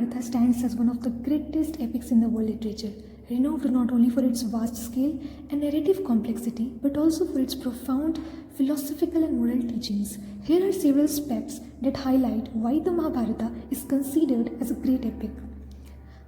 Mahabharata stands as one of the greatest epics in the world literature, renowned not only for its vast scale and narrative complexity, but also for its profound philosophical and moral teachings. Here are several aspects that highlight why the Mahabharata is considered as a great epic.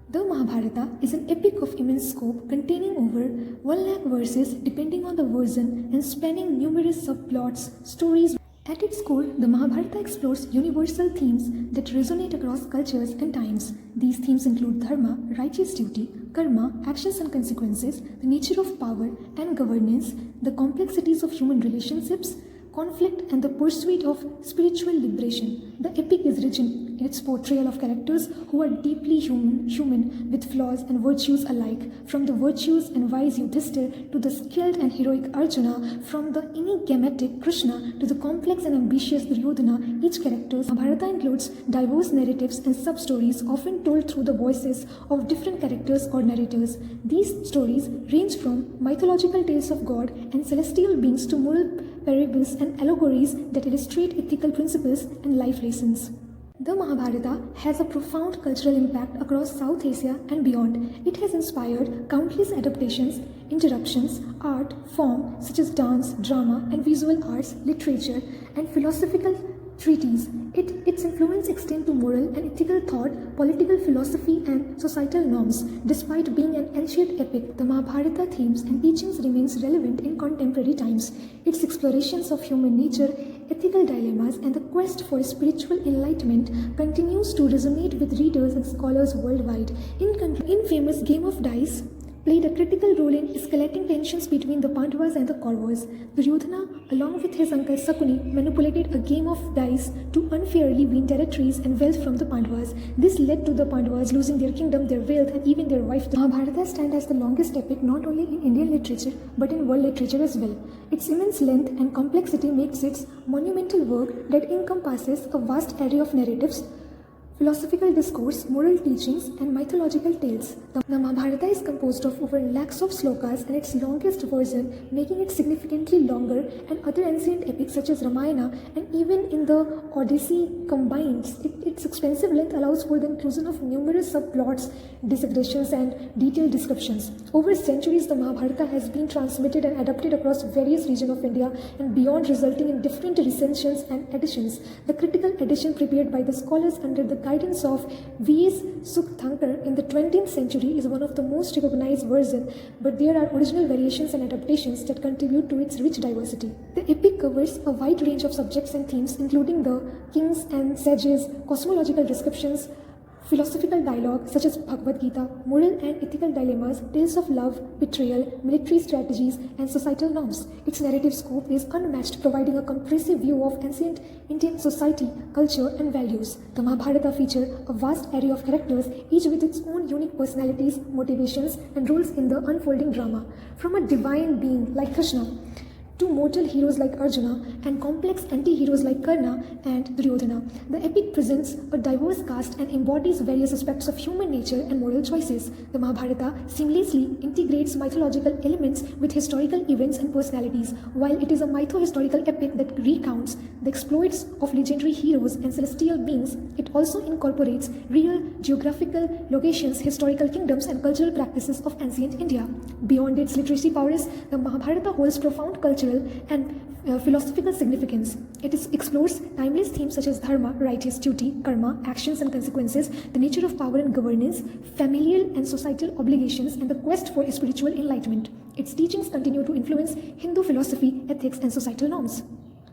The Mahabharata is an epic of immense scope containing over 1 lakh verses depending on the version and spanning numerous subplots, stories. At its core, the Mahabharata explores universal themes that resonate across cultures and times. These themes include dharma, righteous duty, karma, actions and consequences, the nature of power and governance, the complexities of human relationships, conflict, and the pursuit of spiritual liberation. The epic is rich in its portrayal of characters who are deeply human with flaws and virtues alike, from the virtuous and wise Yudhishthira to the skilled and heroic Arjuna, from the enigmatic Krishna to the complex and ambitious Duryodhana. Each character's Mahabharata includes diverse narratives and sub-stories often told through the voices of different characters or narrators. These stories range from mythological tales of God and celestial beings to moral parables and allegories that illustrate ethical principles and life lessons. The Mahabharata has a profound cultural impact across South Asia and beyond. It has inspired countless adaptations, interruptions, art, form such as dance, drama, and visual arts, literature, and philosophical treatises. Its influence extends to moral and ethical thought, political philosophy, and societal norms. Despite being an ancient epic, the Mahabharata themes and teachings remains relevant in contemporary times. Its explorations of human nature, ethical dilemmas, and the quest for spiritual enlightenment continues to resonate with readers and scholars worldwide. In famous Game of Dice played a critical role in escalating tensions between the Pandavas and the Kauravas. Duryodhana, along with his uncle Sakuni, manipulated a game of dice to unfairly win territories and wealth from the Pandavas. This led to the Pandavas losing their kingdom, their wealth, and even their wife. The Mahabharata stands as the longest epic not only in Indian literature but in world literature as well. Its immense length and complexity makes it a monumental work that encompasses a vast array of narratives, philosophical discourse, moral teachings, and mythological tales. The Mahabharata is composed of over lakhs of slokas and its longest version, making it significantly longer, and other ancient epics such as Ramayana and even in the Odyssey combined. Its expansive length allows for the inclusion of numerous subplots, digressions, and detailed descriptions. Over centuries, the Mahabharata has been transmitted and adapted across various regions of India and beyond, resulting in different recensions and editions. The critical edition prepared by the scholars under the guidance of V.S. Sukhthankar in the 20th century is one of the most recognized versions, but there are original variations and adaptations that contribute to its rich diversity. The epic covers a wide range of subjects and themes, including the kings and sages, cosmological descriptions, philosophical dialogue such as Bhagavad Gita, moral and ethical dilemmas, tales of love, betrayal, military strategies, and societal norms. Its narrative scope is unmatched, providing a comprehensive view of ancient Indian society, culture, and values. The Mahabharata features a vast array of characters, each with its own unique personalities, motivations, and roles in the unfolding drama. From a divine being like Krishna to mortal heroes like Arjuna and complex anti-heroes like Karna and Duryodhana, the epic presents a diverse cast and embodies various aspects of human nature and moral choices. The Mahabharata seamlessly integrates mythological elements with historical events and personalities. While it is a mytho-historical epic that recounts the exploits of legendary heroes and celestial beings, it also incorporates real geographical locations, historical kingdoms, and cultural practices of ancient India. Beyond its literary prowess, the Mahabharata holds profound cultural and philosophical significance. It explores timeless themes such as dharma, righteous duty, karma, actions and consequences, the nature of power and governance, familial and societal obligations, and the quest for spiritual enlightenment. Its teachings continue to influence Hindu philosophy, ethics, and societal norms.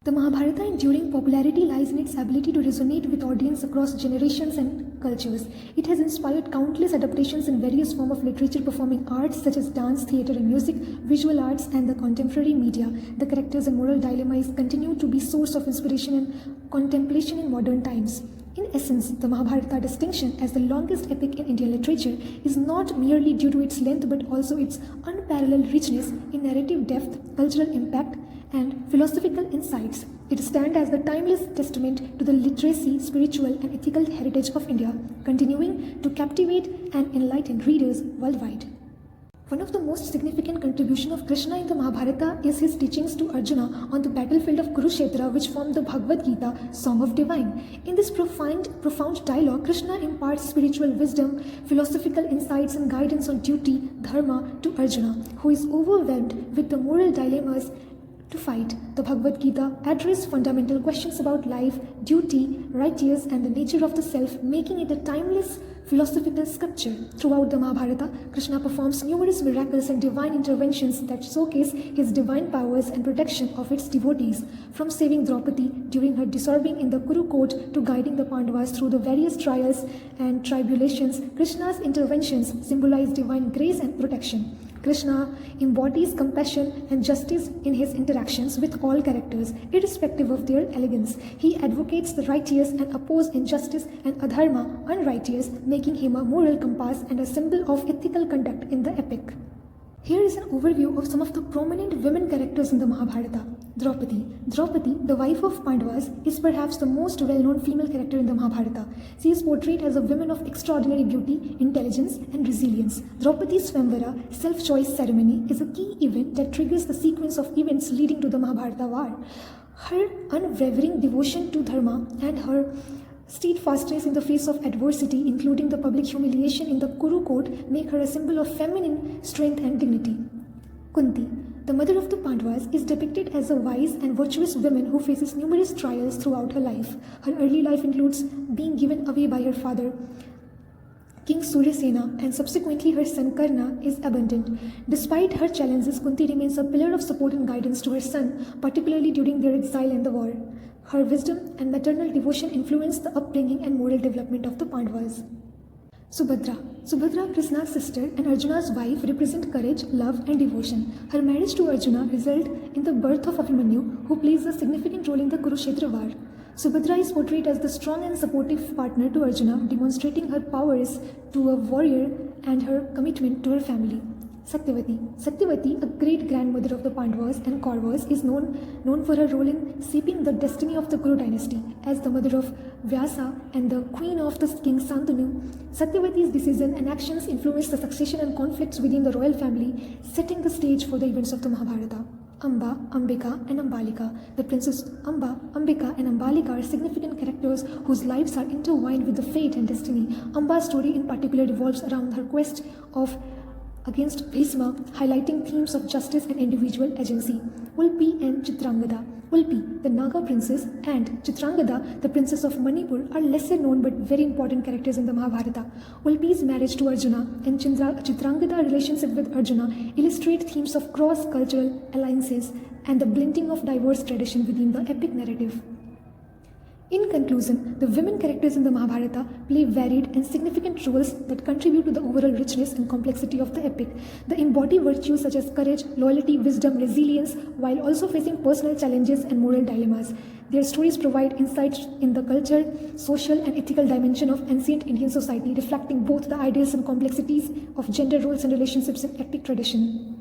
The Mahabharata's enduring popularity lies in its ability to resonate with audience across generations and cultures. It has inspired countless adaptations in various forms of literature, performing arts such as dance, theatre and music, visual arts, and the contemporary media. The characters and moral dilemmas continue to be source of inspiration and contemplation in modern times. In essence, the Mahabharata distinction as the longest epic in Indian literature is not merely due to its length but also its unparalleled richness in narrative depth, cultural impact, and philosophical insights. It stands as the timeless testament to the literacy, spiritual, and ethical heritage of India, continuing to captivate and enlighten readers worldwide. One of the most significant contribution of Krishna in the Mahabharata is his teachings to Arjuna on the battlefield of Kurukshetra, which form the Bhagavad Gita, Song of Divine. In this profound dialogue, Krishna imparts spiritual wisdom, philosophical insights and guidance on duty, dharma to Arjuna, who is overwhelmed with the moral dilemmas to fight. The Bhagavad Gita addresses fundamental questions about life, duty, righteousness, and the nature of the self, making it a timeless philosophical sculpture. Throughout the Mahabharata, Krishna performs numerous miracles and divine interventions that showcase his divine powers and protection of its devotees. From saving Draupadi during her dissolving in the Kuru court to guiding the Pandavas through the various trials and tribulations, Krishna's interventions symbolize divine grace and protection. Krishna embodies compassion and justice in his interactions with all characters, irrespective of their elegance. He advocates the righteous and opposes injustice and adharma, unrighteous, making him a moral compass and a symbol of ethical conduct in the epic. Here is an overview of some of the prominent women characters in the Mahabharata. Draupadi. Draupadi, the wife of Pandavas, is perhaps the most well-known female character in the Mahabharata. She is portrayed as a woman of extraordinary beauty, intelligence, and resilience. Draupadi's Swamvara, self-choice ceremony, is a key event that triggers the sequence of events leading to the Mahabharata war. Her unwavering devotion to dharma and her steadfastness in the face of adversity, including the public humiliation in the Kuru court, make her a symbol of feminine strength and dignity. Kunti, the mother of the Pandavas, is depicted as a wise and virtuous woman who faces numerous trials throughout her life. Her early life includes being given away by her father, King Suryasena, and subsequently her son Karna is abandoned. Despite her challenges, Kunti remains a pillar of support and guidance to her son, particularly during their exile and the war. Her wisdom and maternal devotion influenced the upbringing and moral development of the Pandavas. Subhadra. Subhadra, Krishna's sister and Arjuna's wife, represent courage, love, and devotion. Her marriage to Arjuna resulted in the birth of Abhimanyu, who plays a significant role in the Kurukshetra war. Subhadra is portrayed as the strong and supportive partner to Arjuna, demonstrating her powers to a warrior and her commitment to her family. Satyavati. Satyavati, a great-grandmother of the Pandavas and Kauravas, is known for her role in shaping the destiny of the Kuru dynasty. As the mother of Vyasa and the queen of the king Santanu, Satyavati's decisions and actions influenced the succession and conflicts within the royal family, setting the stage for the events of the Mahabharata. Amba, Ambika, and Ambalika. The princess Amba, Ambika, and Ambalika are significant characters whose lives are intertwined with the fate and destiny. Amba's story in particular revolves around her quest against Bhisma, highlighting themes of justice and individual agency. Ulpi and Chitrangada. Ulpi, the Naga princess, and Chitrangada, the princess of Manipur, are lesser known but very important characters in the Mahabharata. Ulpi's marriage to Arjuna and Chitrangada's relationship with Arjuna illustrate themes of cross-cultural alliances and the blending of diverse traditions within the epic narrative. In conclusion, the women characters in the Mahabharata play varied and significant roles that contribute to the overall richness and complexity of the epic. They embody virtues such as courage, loyalty, wisdom, resilience, while also facing personal challenges and moral dilemmas. Their stories provide insights in the culture, social, and ethical dimension of ancient Indian society, reflecting both the ideals and complexities of gender roles and relationships in epic tradition.